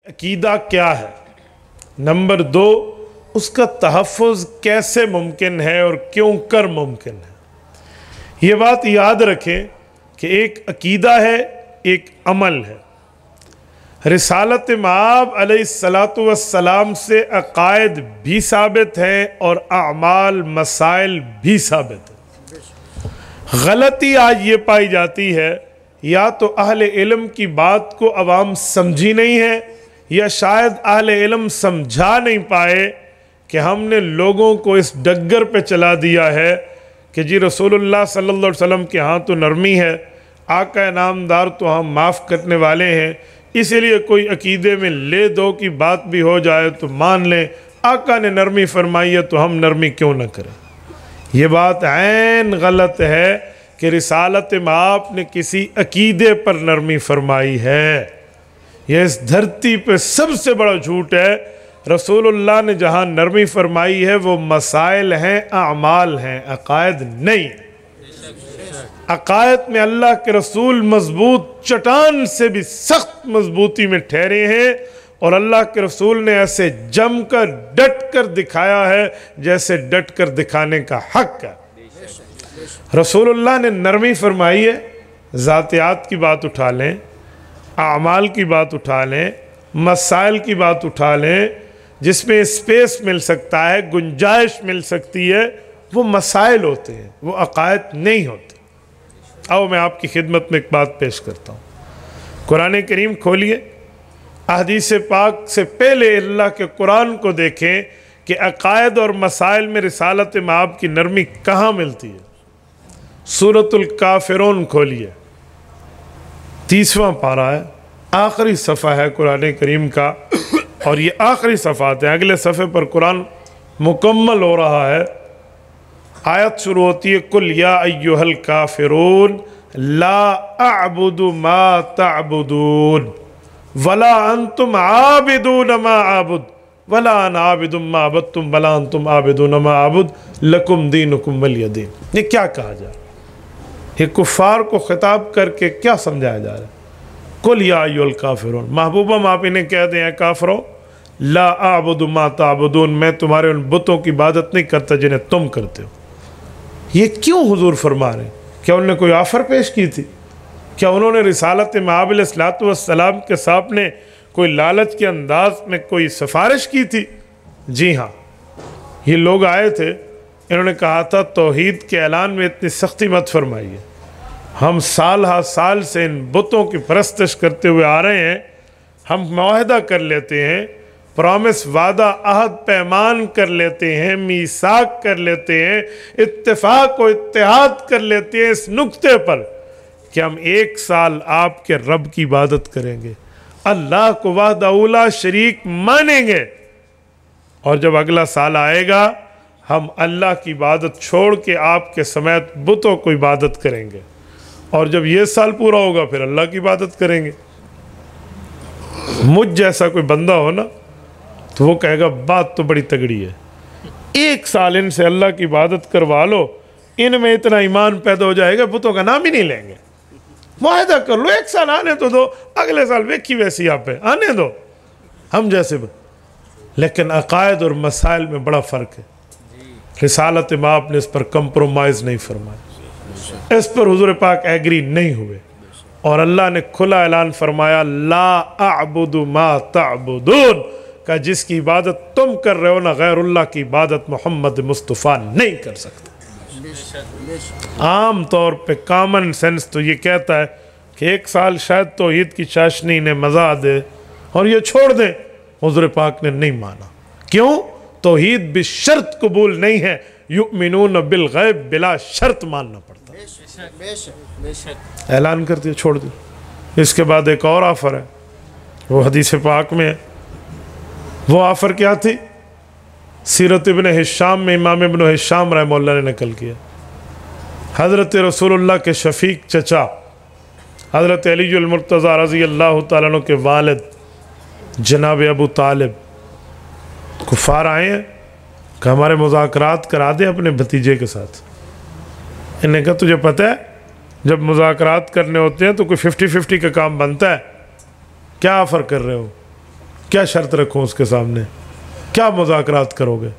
عقیدہ کیا ہے؟ نمبر 2، اس کا تحفظ کیسے ممکن ہے اور کیوں کر ممکن ہے؟ یہ بات یاد رکھیں کہ ایک عقیدہ ہے، ایک عمل ہے۔ رسالت مآب علیہ السلام سے عقائد بھی ثابت ہیں اور اعمال مسائل بھی ثابت ہیں۔ غلطی آج یہ پائی جاتی ہے، یا تو اہل علم کی بات کو عوام سمجھی نہیں ہے، یا شاید اہل علم سمجھا نہیں پائے کہ ہم نے لوگوں کو اس ڈگر پہ چلا دیا ہے کہ جی رسول اللہ صلی اللہ علیہ وسلم کے ہاں تو نرمی ہے، آقا انعامدار تو ہم معاف کرنے والے ہیں، اسی لیے کوئی عقیدے میں لے دو کی بات بھی ہو جائے تو مان لیں، آقا نے نرمی فرمائی ہے تو ہم نرمی کیوں نہ کریں۔ یہ بات عین غلط ہے کہ رسالت مآب نے کسی عقیدے پر نرمی فرمائی ہے۔ یہ اس دھرتی پہ سب سے بڑا جھوٹ ہے۔ رسول اللہ نے جہاں نرمی فرمائی ہے وہ مسائل ہیں، اعمال ہیں، عقائد نہیں۔ عقائد میں اللہ کے رسول مضبوط چٹان سے بھی سخت مضبوطی میں ٹھہرے ہیں، اور اللہ کے رسول نے ایسے جم کر ڈٹ کر دکھایا ہے جیسے ڈٹ کر دکھانے کا حق ہے۔ رسول اللہ نے نرمی فرمائی ہے، ذاتیات کی بات اٹھا لیں، اعمال کی بات اٹھا لیں، مسائل کی بات اٹھا لیں، جس میں اسپیس مل سکتا ہے، گنجائش مل سکتی ہے، وہ مسائل ہوتے ہیں، وہ عقائد نہیں ہوتے۔ آؤ میں آپ کی خدمت میں ایک بات پیش کرتا ہوں۔ قرآن کریم کھولیے، احادیث پاک سے پہلے اللہ کے قرآن کو دیکھیں کہ عقائد اور مسائل میں رسالت مآب کی نرمی کہاں ملتی ہے۔ سورۃ الکافرون کھولیے، 30واں پارہ ہے، آخری صفحہ ہے قرآن کریم کا، اور یہ آخری صفحات ہیں، اگلے صفحے پر قرآن مکمل ہو رہا ہے۔ آیت شروع ہوتی ہے، قُلْ يَا أَيُّهَا الْكَافِرُونَ لَا أَعْبُدُ مَا تَعْبُدُونَ وَلَا أَنْتُمْ عَابِدُونَ مَا أَعْبُدُ وَلَا أَنَا عَابِدٌ مَا عَبَدتُّمْ وَلَا أَنْتُمْ عَابِدُونَ مَا أَعْبُدُ لَكُمْ دِينُكُمْ وَلِيَ دِينِ۔ یہ کیا کہا جا رہا ہے؟ یہ کفار کو خطاب کر کے کیا سمجھایا جا رہا ہے؟ قُلْ يَا أَيُّهَا الْكَافِرُونَ، محبوبہ آپ انہیں کہہ دیں اے کافروں، لا اعبد ما تعبدون، میں تمہارے ان بتوں کی عبادت نہیں کرتا جنہیں تم کرتے ہو۔ یہ کیوں حضور فرما رہے ہیں؟ کیا انہوں نے کوئی آفر پیش کی تھی؟ کیا انہوں نے رسالت مآب علیہ السلام کے سامنے کوئی لالچ کے انداز میں کوئی سفارش کی تھی؟ جی ہاں، یہ لوگ آئے تھے، انہوں نے کہا تھا توحید کے اعلان میں اتنی سختی مت فرمائیے، ہم سال ہا سال سے ان بتوں کی پرستش کرتے ہوئے آ رہے ہیں، ہم معاہدہ کر لیتے ہیں، پرامس، وعدہ، عہد، پیمان کر لیتے ہیں، میثاق کر لیتے ہیں، اتفاق و اتحاد کر لیتے ہیں اس نقطے پر کہ ہم 1 سال آپ کے رب کی عبادت کریں گے، اللہ کو وحدہ اولا شریک مانیں گے، اور جب اگلا سال آئے گا ہم اللہ کی عبادت چھوڑ کے آپ کے سمیت بتوں کو عبادت کریں گے، اور جب یہ سال پورا ہوگا پھر اللہ کی عبادت کریں گے۔ مجھ جیسا کوئی بندہ ہو نا تو وہ کہے گا بات تو بڑی تگڑی ہے، 1 سال ان سے اللہ کی عبادت کروا لو، ان میں اتنا ایمان پیدا ہو جائے گا بتوں کا نام ہی نہیں لیں گے۔ معاہدہ کر لو، 1 سال آنے تو دو، اگلے سال ویکھی ویسی آپ پہ آنے دو، ہم جیسے لیکن عقائد اور مسائل میں بڑا فرق ہے۔ رسالت مآب نے اس پر کمپرومائز نہیں فرمایا، اس پر حضور پاک ایگری نہیں ہوئے، اور اللہ نے کھلا اعلان فرمایا لا اعبد ما تعبدون، کہ جس کی عبادت تم کر رہے ہو نا غیر اللہ کی عبادت محمد مصطفیٰ نہیں کر سکتا۔ عام طور پہ کامن سینس تو یہ کہتا ہے کہ 1 سال شاید توحید کی چاشنی نے مزہ دے اور یہ چھوڑ دیں، حضور پاک نے نہیں مانا۔ کیوں؟ توحید بشرط قبول نہیں ہے، یؤمنون بالغیب، بلا شرط ماننا پڑتا ہے۔ اعلان کر دیا، چھوڑ دیا۔ اس کے بعد ایک اور آفر ہے، وہ حدیث پاک میں ہے۔ وہ آفر کیا تھی؟ سیرت ابن ہشام میں امام ابن ہشام رحمہ اللہ نے نقل کیا، حضرت رسول اللہ کے شفیق چچا حضرت علی المرتضیٰ رضی اللہ تعالیٰ عنہ کے والد جناب ابو طالب کفار آئے ہیں کہ ہمارے مذاکرات کرا دیں اپنے بھتیجے کے ساتھ۔ انہوں نے کہا تجھے پتہ ہے جب مذاکرات کرنے ہوتے ہیں تو کوئی 50-50 کا کام بنتا ہے، کیا آفر کر رہے ہو؟ کیا شرط رکھوں اس کے سامنے؟ کیا مذاکرات کرو گے؟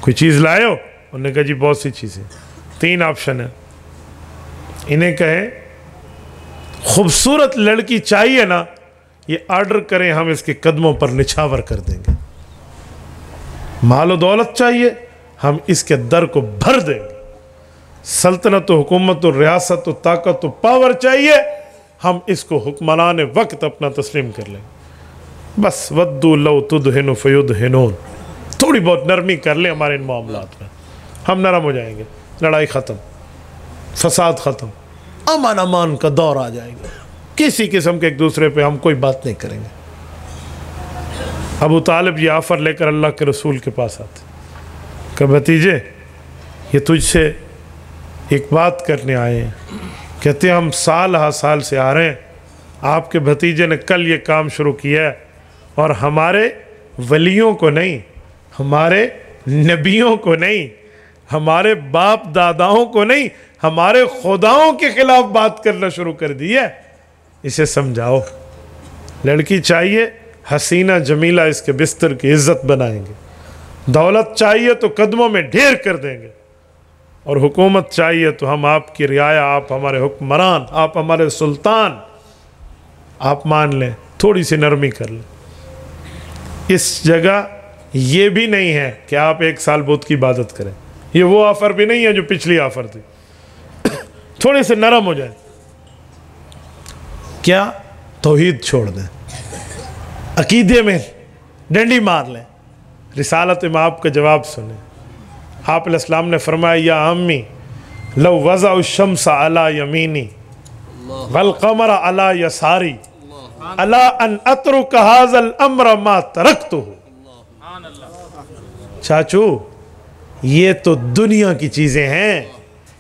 کوئی چیز لائے ہو؟ انہوں نے کہا جی بہت سی چیزیں. 3 آپشن ہیں. انہیں کہیں خوبصورت لڑکی چاہیے نا، یہ آرڈر کریں، ہم اس کے قدموں پر نچھاور کر دیں گے. مال و دولت چاہیے، ہم اس کے در کو بھر دیں گے. سلطنت و حکومت و ریاست و طاقت و پاور چاہیے، ہم اس کو حکمران وقت اپنا تسلیم کر لیں گے. بس ودو لو تدہن فیدہنون، تھوڑی بہت نرمی کر لیں ہمارے ان معاملات میں، ہم نرم ہو جائیں گے. لڑائی ختم، فساد ختم، امان امان کا دور آ جائے گا. کسی قسم کے ایک دوسرے پہ ہم کوئی بات نہیں کریں گے. ابو طالب یہ آفر لے کر اللہ کے رسول کے پاس آتے کہ بھتیجے یہ تجھ سے ایک بات کرنے آئے ہیں. کہتے ہیں ہم سال ہا سال سے آ رہے ہیں، آپ کے بھتیجے نے کل یہ کام شروع کیا ہے، اور ہمارے ولیوں کو نہیں، ہمارے نبیوں کو نہیں، ہمارے باپ داداؤں کو نہیں، ہمارے خداؤں کے خلاف بات کرنا شروع کر دی ہے. اسے سمجھاؤ. لڑکی چاہیے حسینہ جمیلہ، اس کے بستر کی عزت بنائیں گے. دولت چاہیے تو قدموں میں ڈھیر کر دیں گے، اور حکومت چاہیے تو ہم آپ کی رعایا، آپ ہمارے حکمران، آپ ہمارے سلطان. آپ مان لیں، تھوڑی سی نرمی کر لیں. اس جگہ یہ بھی نہیں ہے کہ آپ 1 سال بت کی عبادت کریں. یہ وہ آفر بھی نہیں ہے جو پچھلی آفر تھی. تھوڑے سے نرم ہو جائیں. کیا؟ توحید چھوڑ دیں، عقیدے میں ڈنڈی مار لیں. رسالت میں آپ کا جواب سنیں. آپ علیہ السلام نے فرمایا یا امی لو وضع الشمس علی یمینی والقمر علی یساری الا ان اترک ھذا الامر ما ترکتہ. چاچو یہ تو دنیا کی چیزیں ہیں،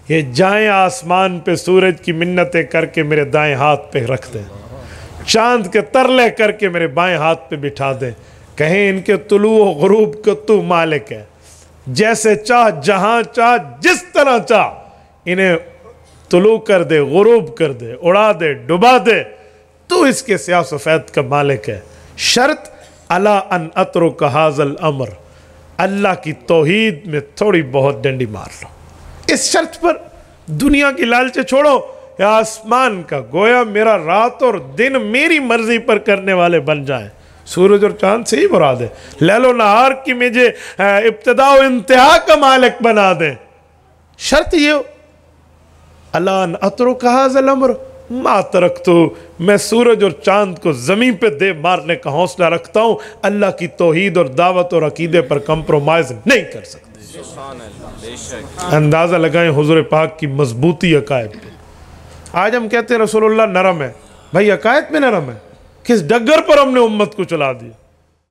یہ جائیں آسمان پہ سورج کی منتیں کر کے میرے دائیں ہاتھ پہ رکھ دیں، چاند کے ترلے کر کے میرے بائیں ہاتھ پہ بٹھا دیں، کہیں ان کے طلوع و غروب کا تو مالک ہے، جیسے چاہ جہاں چاہ جس طرح چاہ انہیں طلوع کر دے، غروب کر دے، اڑا دے، ڈبا دے، تو اس کے سیاہ سفید کا مالک ہے. شرط الا ان اترک ھذا الامر، اللہ کی توحید میں تھوڑی بہت ڈنڈی مار لو. اس شرط پر دنیا کی لالچے چھوڑو. یا آسمان کا گویا میرا رات اور دن میری مرضی پر کرنے والے بن جائیں. سورج اور چاند سے ہی مراد ہے. لیل و نہار کی مجھے ابتدا و انتہا کا مالک بنا دیں. شرط یہ ہو الا ان اترک ھذا الامر ما ترکتہ، میں سورج اور چاند کو زمین پہ دے مارنے کا حوصلہ رکھتا ہوں، اللہ کی توحید اور دعوت اور عقیدے پر کمپرومائز نہیں کر سکتے. اندازہ لگائیں حضور پاک کی مضبوطی عقائد پہ. آج ہم کہتے ہیں رسول اللہ نرم ہے. بھائی عقائد میں نرم ہے، کس ڈگر پر ہم نے امت کو چلا دیا.